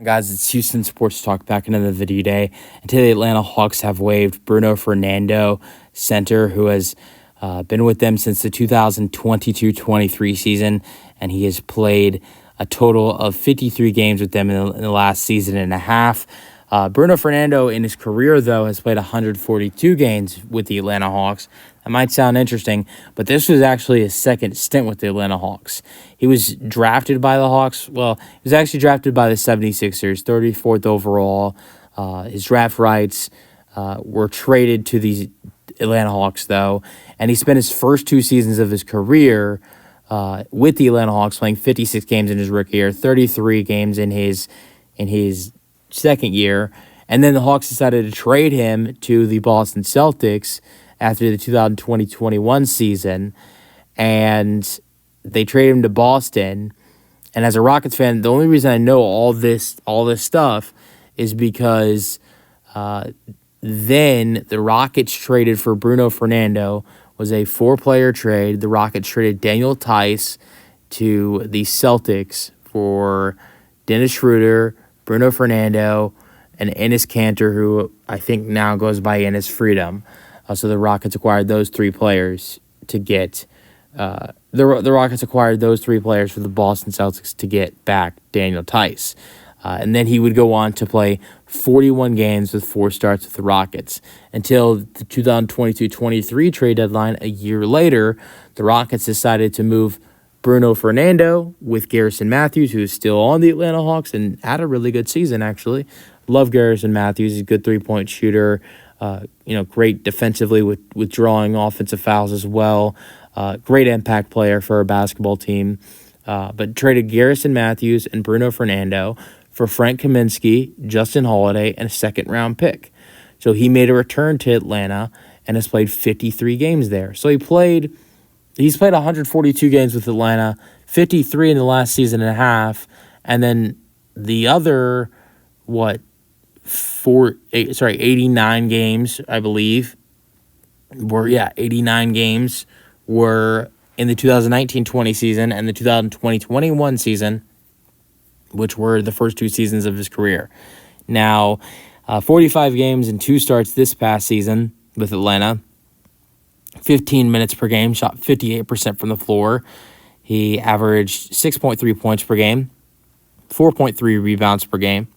guys? It's Houston Sports Talk back another video day. And today the Atlanta Hawks have waived Bruno Fernando, center, who has been with them since the 2022-23 season, and he has played a total of 53 games with them in the last season and a half. Bruno Fernando, in his career, though, has played 142 games with the Atlanta Hawks. That might sound interesting, but this was actually his second stint with the Atlanta Hawks. He was drafted by the Hawks. Well, he was actually drafted by the 76ers, 34th overall. His draft rights were traded to the Atlanta Hawks, though, and he spent his first two seasons of his career with the Atlanta Hawks, playing 56 games in his rookie year, 33 games in his second year, and then the Hawks decided to trade him to the Boston Celtics after the 2020-21 season, and they traded him to Boston. And as a Rockets fan, the only reason I know all this stuff is because then the Rockets traded for Bruno Fernando. Was a 4-player trade. The Rockets traded Daniel Tice to the Celtics for Dennis Schroeder, Bruno Fernando, and Enes Kanter, who I think now goes by Enes Freedom. So the Rockets acquired those 3 players to get the Rockets acquired those 3 players for the Boston Celtics to get back Daniel Tice. And then he would go on to play 41 games with 4 starts with the Rockets until the 2022-23 trade deadline. A year later, the Rockets decided to move Bruno Fernando with Garrison Matthews, who is still on the Atlanta Hawks and had a really good season, actually. Love Garrison Matthews. He's a good three-point shooter. Great defensively with drawing offensive fouls as well. Great impact player for a basketball team. But traded Garrison Matthews and Bruno Fernando for Frank Kaminsky, Justin Holiday, and a second-round pick. So he made a return to Atlanta and has played 53 games there. So he's played 142 games with Atlanta, 53 in the last season and a half, and then the other, 89 games, I believe, 89 games were in the 2019-20 season and the 2020-21 season, which were the first 2 seasons of his career. Now, 45 games and 2 starts this past season with Atlanta, 15 minutes per game, shot 58% from the floor. He averaged 6.3 points per game, 4.3 rebounds per game,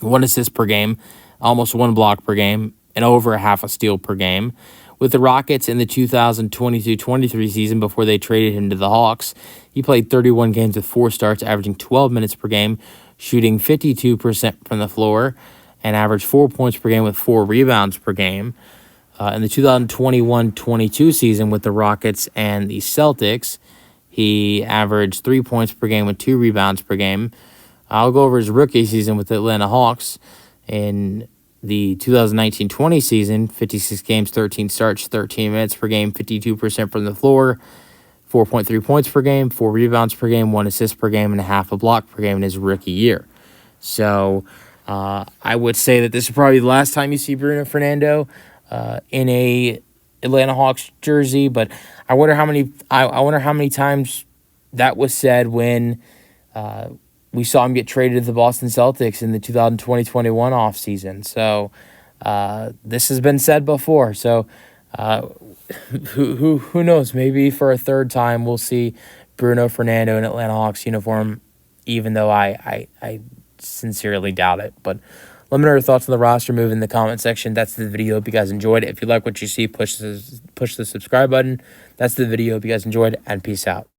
1 assist per game, almost 1 block per game, and over a half a steal per game. With the Rockets in the 2022-23 season, before they traded him to the Hawks, he played 31 games with 4 starts, averaging 12 minutes per game, shooting 52% from the floor, and averaged 4 points per game with 4 rebounds per game. In the 2021-22 season with the Rockets and the Celtics, he averaged 3 points per game with 2 rebounds per game. I'll go over his rookie season with the Atlanta Hawks. In the 2019-20 season, 56 games, 13 starts, 13 minutes per game, 52% from the floor, 4.3 points per game, 4 rebounds per game, 1 assist per game, and a half a block per game in his rookie year. So I would say that this is probably the last time you see Bruno Fernando in a Atlanta Hawks jersey, but I wonder how many times that was said when we saw him get traded to the Boston Celtics in the 2020-21 offseason. So this has been said before. So who knows? Maybe for a third time we'll see Bruno Fernando in Atlanta Hawks uniform, even though I sincerely doubt it. But let me know your thoughts on the roster move in the comment section. That's the video. Hope you guys enjoyed it. If you like what you see, push the subscribe button. That's the video. Hope you guys enjoyed, and peace out.